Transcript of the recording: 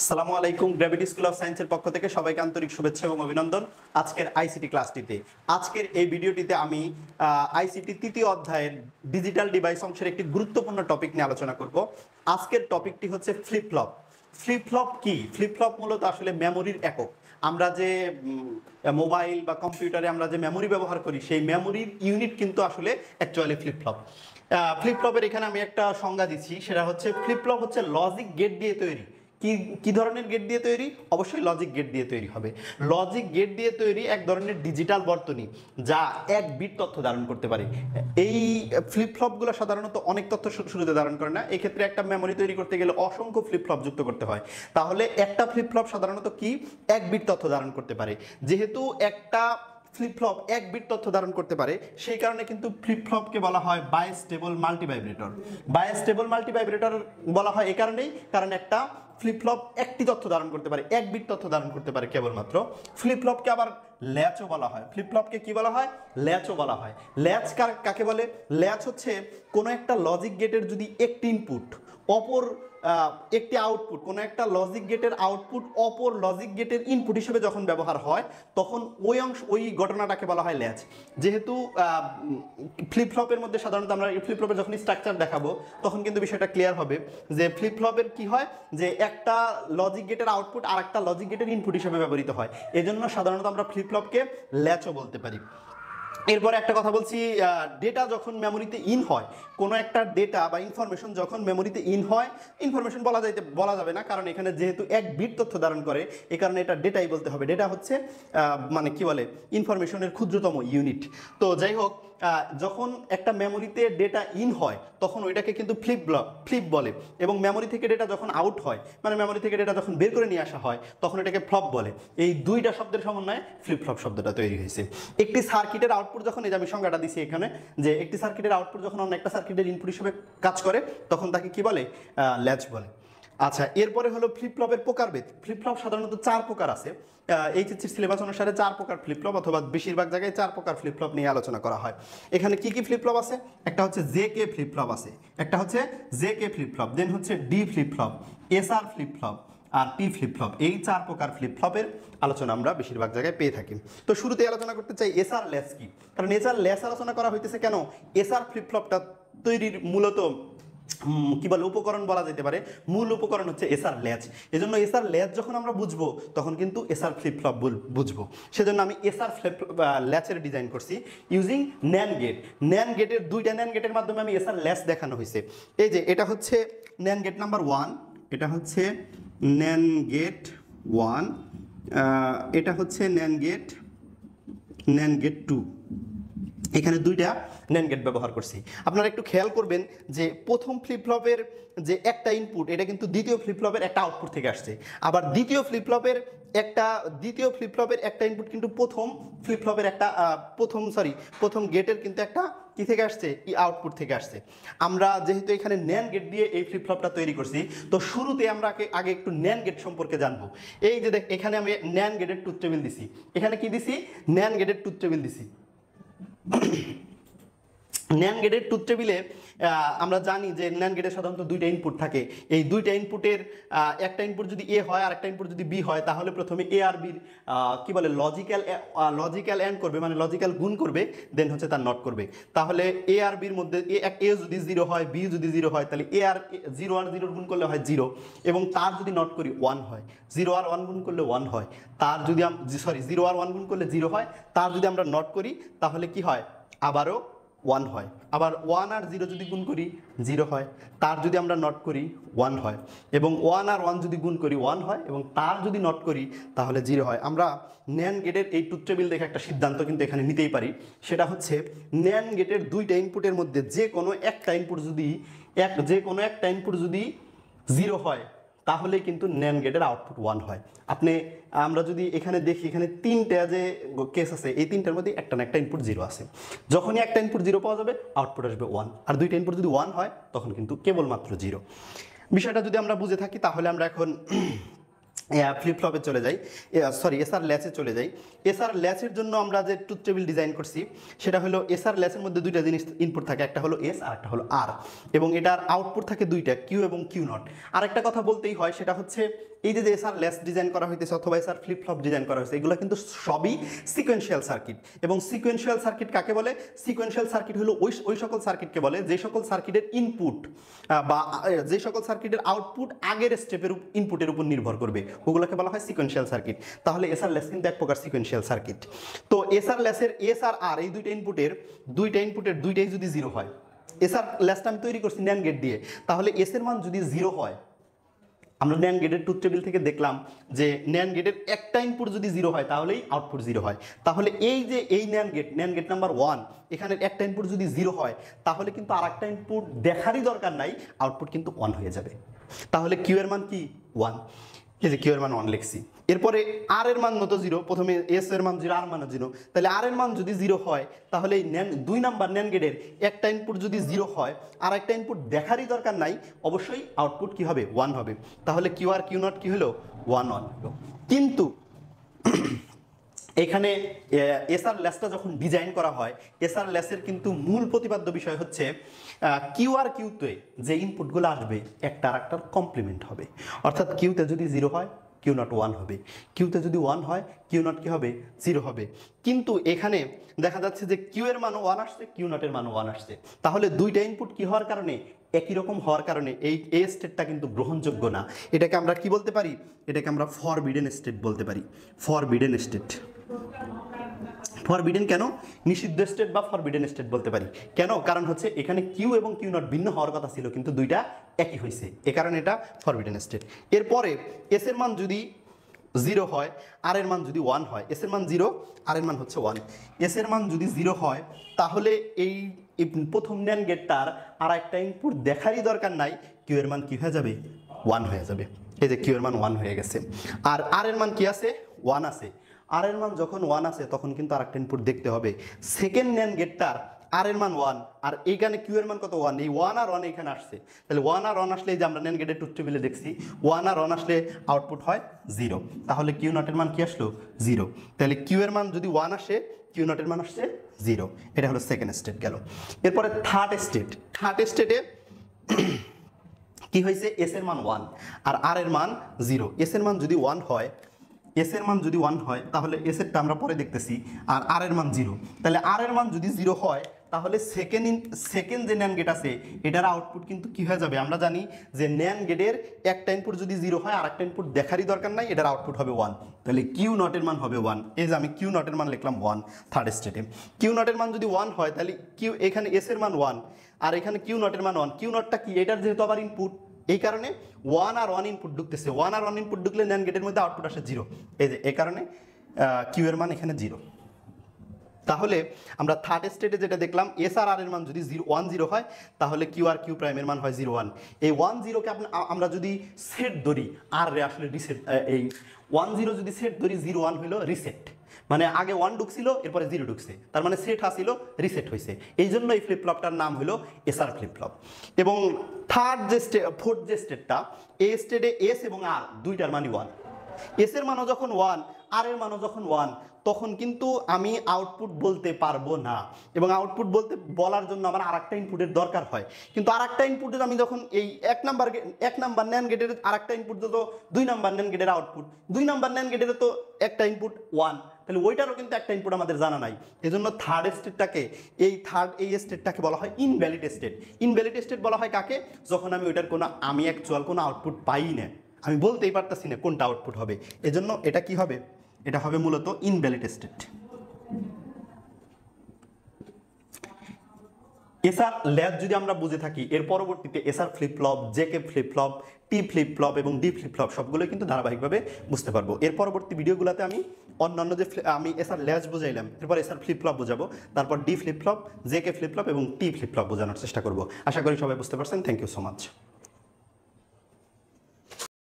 আসসালামু আলাইকুম। Gravity school of সায়েন্সের পক্ষ থেকে সবাইকে আন্তরিক শুভেচ্ছা এবং অভিনন্দন আজকের আইসিটি ক্লাসটিতে। আজকের এই ভিডিওটিতে আমি আইসিটি তৃতীয় অধ্যায়ের ডিজিটাল ডিভাইস অংশের একটি গুরুত্বপূর্ণ টপিক নিয়ে আলোচনা করব। আজকের টপিকটি হচ্ছে ফ্লিপ ফ্লপ। ফ্লিপ ফ্লপ কি? ফ্লিপ ফ্লপ মূলত আসলে মেমোরির একক। আমরা যে মোবাইল বা কম্পিউটারে আমরা যে মেমোরি ব্যবহার করি সেই মেমোরির ইউনিট কিন্তু আসলে অ্যাকচুয়ালি ফ্লিপ ফ্লপ। ফ্লিপ ফ্লপের এখানে আমি একটা সংজ্ঞা দিচ্ছি, সেটা হচ্ছে ফ্লিপ ফ্লপ হচ্ছে লজিক গেট দিয়ে তৈরি। কি ধরনের গেট দিয়ে তৈরি? অবশ্যই লজিক গেট দিয়ে তৈরি হবে। লজিক গেট দিয়ে তৈরি এক ধরনের ডিজিটাল বর্তনী যা এক বিট তথ্য ধারণ করতে পারে। এই ফ্লিপ ফ্লপগুলো সাধারণত অনেক তথ্য শুরুতে ধারণ করে না। এক্ষেত্রে একটা মেমোরি তৈরি করতে গেলে অসংখ্য ফ্লিপ ফ্লপ যুক্ত করতে হয়। তাহলে একটা ফ্লিপ ফ্লপ সাধারণত কি এক বিট তথ্য ধারণ করতে পারে। যেহেতু একটা ফ্লিপ ফ্লপ এক বিট তথ্য ধারণ করতে পারে, সেই কারণে কিন্তু ফ্লিপ ফ্লপকে বলা হয় বাইস্টেবল মাল্টিভাইব্রেটর। বাইস্টেবল মাল্টিভাইব্রেটর বলা হয় এই কারণেই, কারণ একটা ফ্লিপ ফ্লপ একটি তথ্য ধারণ করতে পারে, এক বিট তথ্য ধারণ করতে পারে কেবলমাত্র। ফ্লিপ ফ্লপকে আবার ল্যাচও বলা হয়। ফ্লিপ ফ্লপকে কি বলা হয়? ল্যাচও বলা হয়। ল্যাচ কাকে বলে? ল্যাচ হচ্ছে কোনো একটা লজিক গেটের যদি একটি ইনপুট অপর একটি আউটপুট, কোনো একটা লজিক গেটের আউটপুট অপর লজিক গেটের ইনপুট হিসেবে যখন ব্যবহার হয়, তখন ওই ঘটনাটাকে বলা হয় ল্যাচ। যেহেতু ফ্লিপ ফ্লপের মধ্যে সাধারণত আমরা ফ্লিপ ফ্লপের যখন স্ট্রাকচার দেখাবো তখন কিন্তু বিষয়টা ক্লিয়ার হবে যে ফ্লিপ ফ্লপের কি হয়, যে একটা লজিক গেটের আউটপুট আর একটা লজিক গেটের ইনপুট হিসেবে ব্যবহৃত হয়। এজন্য সাধারণত আমরা ফ্লিপ ফ্লপকে ল্যাচও বলতে পারি। এরপরে একটা কথা বলছি, ডেটা যখন মেমোরিতে ইন হয়, কোনো একটা ডেটা বা ইনফরমেশন যখন মেমোরিতে ইন হয়, ইনফরমেশন বলা যাবে না, কারণ এখানে যেহেতু এক বিট তথ্য ধারণ করে এই কারণে এটা ডেটাই বলতে হবে। ডেটা হচ্ছে মানে কি বলে, ইনফরমেশনের ক্ষুদ্রতম ইউনিট। তো যাই হোক, যখন একটা মেমোরিতে ডেটা ইন হয় তখন ওইটাকে কিন্তু ফ্লিপ বলে, এবং মেমোরি থেকে ডেটা যখন আউট হয়, মানে মেমোরি থেকে ডেটা যখন বের করে নিয়ে আসা হয়, তখন এটাকে ফ্লপ বলে। এই দুইটা শব্দের সমন্বয়ে ফ্লিপ ফ্লপ শব্দটা তৈরি হয়েছে। একটি সার্কিটের আউটপুট যখন, এই যে আমি সংজ্ঞাটা দিছি এখানে, যে একটি সার্কিটের আউটপুট যখন অন্য একটা সার্কিটের ইনপুট হিসেবে কাজ করে তখন তাকে কি বলে? ল্যাচ বলে। আচ্ছা, এরপরে হলো ফ্লিপ ফ্লপের প্রকারভেদ। ফ্লিপ ফ্লপ সাধারণত 4 প্রকার আছে। এইচএসসির সিলেবাস অনুসারে 4 প্রকার ফ্লিপ ফ্লপ, অথবা বেশিরভাগ জায়গায় 4 প্রকার ফ্লিপ ফ্লপ নিয়ে আলোচনা করা হয়। এখানে কি কি ফ্লিপ ফ্লপ আছে? একটা হচ্ছে জে কে ফ্লিপ ফ্লপ আছে, একটা হচ্ছে J K flip flop, then হচ্ছে D flip flop, SR flip flop আর টি ফ্লিপ ফ্লপ। এই 4 প্রকার ফ্লিপ ফ্লপের আলোচনা আমরা বেশিরভাগ জায়গায় পেয়ে থাকি। তো শুরুতে আলোচনা করতে চাই এসআর ল্যাচ কি। কারণ এসআর ল্যাচ আলোচনা করা হইতেছে কেন? এসআর ফ্লিপ ফ্লপটা তৈরির মূলত কি বলে উপকরণ বলা যেতে পারে, মূল উপকরণ হচ্ছে এসআর ল্যাচ। এজন্য এসআর ল্যাচ যখন আমরা বুঝবো তখন কিন্তু এসআর ফ্লিপ ফ্লপ বুঝবো। সেজন্য আমি এসআর ফ্লিপ ল্যাচের ডিজাইন করছি ইউজিং ন্যান গেট। ন্যান গেটের দুইটা ন্যান গেটের মাধ্যমে আমি এসআর ল্যাচ দেখানো হয়েছে। এই যে এটা হচ্ছে ন্যান গেট নাম্বার 1, এটা হচ্ছে ন্যান গেট 1, এটা হচ্ছে ন্যান গেট 2। এখানে দুইটা ন্যান গেট ব্যবহার করছি। আপনারা একটু খেয়াল করবেন যে প্রথম ফ্লিপ ফ্লপের যে একটা ইনপুট, এটা কিন্তু দ্বিতীয় ফ্লিপ ফ্লপের একটা আউটপুট থেকে আসছে। আবার দ্বিতীয় ফ্লিপ ফ্লপের একটা ইনপুট কিন্তু প্রথম গেটের কিন্তু একটা কি থেকে আসছে? আউটপুট থেকে আসছে। আমরা যেহেতু এখানে ন্যান গেট দিয়ে এই ফ্লিপ ফ্লপটা তৈরি করছি, তো শুরুতে আমরা আগে একটু ন্যান গেট সম্পর্কে জানবো। এই যে দেখ, এখানে আমি ন্যান গেটের ট্রুথ টেবিল দিছি। এখানে কি দিছি? ন্যান গেটের ট্রুথ টেবিল দিছি। ন্যান গেটের ট্রুথ টেবিলে আমরা জানি যে ন্যান গেটের সাধারণত দুইটা ইনপুট থাকে। এই দুইটা ইনপুটের একটা ইনপুট যদি এ হয় আর একটা ইনপুট যদি বি হয়, তাহলে প্রথমে এ আর বির কি বলে লজিক্যাল অ্যান্ড করবে, মানে লজিক্যাল গুণ করবে, দেন হচ্ছে তার নট করবে। তাহলে এ আর বির মধ্যে এ যদি 0 হয়, বি যদি 0 হয়, তাহলে এ আর 0 আর 0 গুণ করলে হয় 0, এবং তার যদি নট করি 1 হয়। 0 আর 1 গুণ করলে 1 হয়। তার যদি 0 আর 1 গুণ করলে 0 হয়। তার যদি আমরা নট করি তাহলে কি হয়? আবারও 1 হয়। আবার 1 আর 0 যদি গুণ করি 0 হয়। তার যদি আমরা নট করি 1 হয়, এবং 1 আর 1 যদি গুণ করি 1 হয়, এবং তার যদি নট করি তাহলে 0 হয়। আমরা ন্যান গেটের এই ট্রুথ টেবিল দেখে একটা সিদ্ধান্ত কিন্তু এখানে নিতেই পারি। সেটা হচ্ছে ন্যান গেটের দুইটা ইনপুটের মধ্যে যে কোনো একটা ইনপুট যদি 0 হয়, তাহলে কিন্তু ন্যান গেটের আউটপুট 1 হয়। আমরা যদি এখানে দেখি, এখানে 3টা যে কেস আছে, এই 3টার মধ্যে একটা না একটা ইনপুট 0 আছে। যখনই একটা ইনপুট 0 পাওয়া যাবে, আউটপুট আসবে 1। আর দুইটা ইনপুট যদি 1 হয় তখন কিন্তু কেবলমাত্র 0। বিষয়টা যদি আমরা বুঝে থাকি, তাহলে আমরা এখন ফ্লিপ ফ্লপে চলে যাই, সরি এসআর ল্যাচে চলে যাই। এসআর ল্যাচের জন্য আমরা যে ট্রুথ টেবিল ডিজাইন করছি সেটা হলো এসআর ল্যাচের মধ্যে দুইটা জিনিস ইনপুট থাকে, একটা হলো এস আর একটা হলো আর, এবং এটার আউটপুট থাকে দুইটা, কিউ এবং কিউ নট। আর একটা কথা বলতেই হয়, সেটা হচ্ছে এই যে এসআর ল্যাচ ডিজাইন করা হইতেছে অথবা এসআর ফ্লিপ ফ্লপ ডিজাইন করা হয়েছে, এগুলো কিন্তু সবই সিকোয়েন্সিয়াল সার্কিট। এবং সিকোয়েন্সিয়াল সার্কিট কাকে বলে? সিকোয়েন্সিয়াল সার্কিট হলো ওই সকল সার্কিটকে বলে যে সকল সার্কিটের ইনপুট বা যে সকল সার্কিটের আউটপুট আগের স্টেপের ইনপুটের উপর নির্ভর করবে, ওগুলোকে বলা হয় সিকোয়েন্সিয়াল সার্কিট। তাহলে এসআর ল্যাচ কিন্তু এক প্রকার সিকোয়েন্সিয়াল সার্কিট। তো এসআর ল্যাচের এস আর আর এই দুইটা ইনপুটের দুইটাই যদি জিরো হয়, এসআর ল্যাচটা আমি তৈরি করছি ন্যান্ড গেট দিয়ে, তাহলে এস এর মান যদি জিরো হয়, আমরা ন্যান্ড গেটের ট্রুথ টেবিল থেকে দেখলাম যে ন্যান্ড গেটের একটা ইনপুট যদি জিরো হয় তাহলেই আউটপুট জিরো হয়। তাহলে এই যে এই ন্যান্ড গেট নাম্বার 1, এখানের একটা ইনপুট যদি জিরো হয় তাহলে কিন্তু আর একটা ইনপুট দেখারই দরকার নাই, আউটপুট কিন্তু 1 হয়ে যাবে। তাহলে কিউ এর মান কি? 1। এই যে কিউ এর মান 1 লিখছি। এরপরে আর এর মান তো জিরো, প্রথমে এস এর মান জিরো, আর মান জিরো, তাহলে আর এর মান যদি জিরো হয় তাহলে এই 2 নাম্বার ন্যান্ড গেটের একটা ইনপুট যদি জিরো হয় আর একটা ইনপুট দেখারই দরকার নাই, অবশ্যই আউটপুট কি হবে? 1 হবে। তাহলে কিউ আর কিউ নট কি হলো? 1 1 হলো। কিন্তু এখানে এসআর ল্যাচটা যখন ডিজাইন করা হয়, এসআর ল্যাচের কিন্তু মূল প্রতিপাদ্য বিষয় হচ্ছে কিউ আর কিউতে যে ইনপুটগুলো আসবে একটা আর একটার কমপ্লিমেন্ট হবে। অর্থাৎ কিউতে যদি জিরো হয় কিউ নট 1 হবে, কিউতে যদি 1 হয় কিউ নট কি হবে? 0 হবে। কিন্তু এখানে দেখা যাচ্ছে যে কিউ এর মানও 1 আসছে, কিউ নটের মানও 1 আসছে। তাহলে দুইটা ইনপুট কি হওয়ার কারণে, একই রকম হওয়ার কারণে এই স্টেটটা কিন্তু গ্রহণযোগ্য না। এটাকে আমরা কি বলতে পারি? এটাকে আমরা ফরবিডেন স্টেট বলতে পারি। Forbidden state. ফরবিডেন কেন? নিষিদ্ধ স্টেট বা ফরবিডেন স্টেট বলতে পারি। কেন? কারণ হচ্ছে এখানে কিউ এবং কিউ নট ভিন্ন হওয়ার কথা ছিল, কিন্তু দুইটা একই হয়েছে, এ কারণে এটা ফরবিডেন স্টেট। এরপরে এস এর মান যদি 0 হয়, আর এর মান যদি 1 হয়, এস এর মান 0, আর এর মান হচ্ছে 1, এস এর মান যদি 0 হয় তাহলে এই প্রথম ন্যান্ড গেটটার আর একটা ইনপুট দেখারই দরকার নাই, কিউ এর মান কি হয়ে যাবে? 1 হয়ে যাবে। এই যে কিউ এর মান 1 হয়ে গেছে। আর এর মান কি আছে? 1 আছে। আর এর মান যখন 1 আছে তখন কিন্তু আরেকটা ইনপুট দেখতে হবে। সেকেন্ড ন্যান্ড গেটটার আর এর মান 1, আর এইখানে কিউ এর মান কত? 1। এই 1 আর 1 এখানে আসছে, তাহলে 1 আর 1 আসলে এই যে আমরা ন্যান্ড গেটের ট্রুথ টেবিলে দেখছি 1 আর 1 আসলে আউটপুট হয় 0। তাহলে কিউ নটের মান কি আসলো? 0। তাহলে কিউ এর মান যদি 1 আসে, কিউ নটের মান আসছে 0। এটা হলো সেকেন্ড স্টেট গেল। এরপরে থার্ড স্টেটে কি হয়েছে? এস এর মান 1 আর আর এর মান 0। এস এর মান যদি 1 হয়, তাহলে এস এরটা আমরা পরে দেখতেছি, আর এর মান 0। তাহলে আর এর মান যদি 0 হয় তাহলে সেকেন্ড যে ন্যান্ড গেট আছে এটার আউটপুট কিন্তু কি হয়ে যাবে? আমরা জানি যে ন্যান্ড গেটের একটা ইনপুট যদি 0 হয় আর একটা ইনপুট দেখারই দরকার নাই, এটার আউটপুট হবে 1। তাহলে কিউ নটের মান হবে 1। এই যে আমি কিউ নটের মান লিখলাম 1 থার্ড স্টেটে। কিউ নটের মান যদি 1 হয় তাহলে কিউ, এখানে এস এর মান 1 আর এখানে কিউ নটের মান 1। কিউ নটটা কি? এটার যেহেতু আবার ইনপুট, এই কারণে 1 আর 1 ইনপুট ঢুকতেছে। 1 আর 1 ইনপুট ঢুকলে ন্যান্ড গেটের মধ্যে আউটপুট আসে 0। এই যে এই কারণে কিউ এর মান এখানে 0। তাহলে আমরা থার্ড স্টেটে যেটা দেখলাম, এস আর এর মান যদি 1 0 হয় তাহলে কিউ আর কিউ প্রাইমের মান হয় 0 1। এই 1 0কে আমরা যদি সেট ধরি, আর রে আসলে রিসেট, এই 1 0 যদি সেট ধরি 0 1 হইলো রিসেট, মানে আগে 1 ঢুকছিল এরপরে 0 ঢুকছে, তার মানে সেট আসছিল রিসেট হয়েছে। এই জন্য এই ফ্লিপ ফ্লপটার নাম হলো এসআর ফ্লিপ ফ্লপ। এবং ফোর্থ যে স্টেটটা, এই স্টেটে এস এবং আর দুইটার মানই 1। এস এর মানও যখন 1, আর এর মানও যখন 1, তখন কিন্তু আমি আউটপুট বলতে পারবো না, এবং আউটপুট বলার জন্য আমার আরেকটা ইনপুটের দরকার হয়। কিন্তু আরেকটা ইনপুটের আমি যখন এই এক নাম্বার ন্যান্ড গেটের আরেকটা ইনপুট তো 2 নাম্বার ন্যান্ড গেটের আউটপুট, 2 নাম্বার ন্যান্ড গেটের তো একটা ইনপুট 1, তাহলে ওইটারও কিন্তু একটা ইনপুট আমাদের জানা নাই। এজন্য থার্ড স্টেটটাকে, এই স্টেটটাকে বলা হয় ইনভ্যালিড স্টেট। ইনভ্যালিড স্টেট বলা হয় কাকে? যখন আমি ওইটার আমি অ্যাকচুয়াল কোনো আউটপুট পাই না, আমি বলতেই পারতেছি না কোনটা আউটপুট হবে। এজন্য এটা কি হবে? এটা হবে মূলত ইনভ্যালিড স্টেট। এসআর ল্যাচ যদি আমরা বুঝে থাকি, এর পরবর্তীতে SR flip flop, JK flip flop, T flip flop এবং ডি ফ্লিপ ফ্লপ সবগুলো কিন্তু ধারাবাহিকভাবে বুঝতে পারবো। এর পরবর্তী ভিডিওগুলোতে আমি অন্যান্য যে আমি এসআর ল্যাচ বুঝাইলাম, এরপর এসআর ফ্লিপ ফ্লপ বোঝাবো, তারপর D flip flop, JK flip flop এবং টি ফ্লিপ ফ্লপ বোঝানোর চেষ্টা করবো। আশা করি সবাই বুঝতে পারছেন। Thank you so much.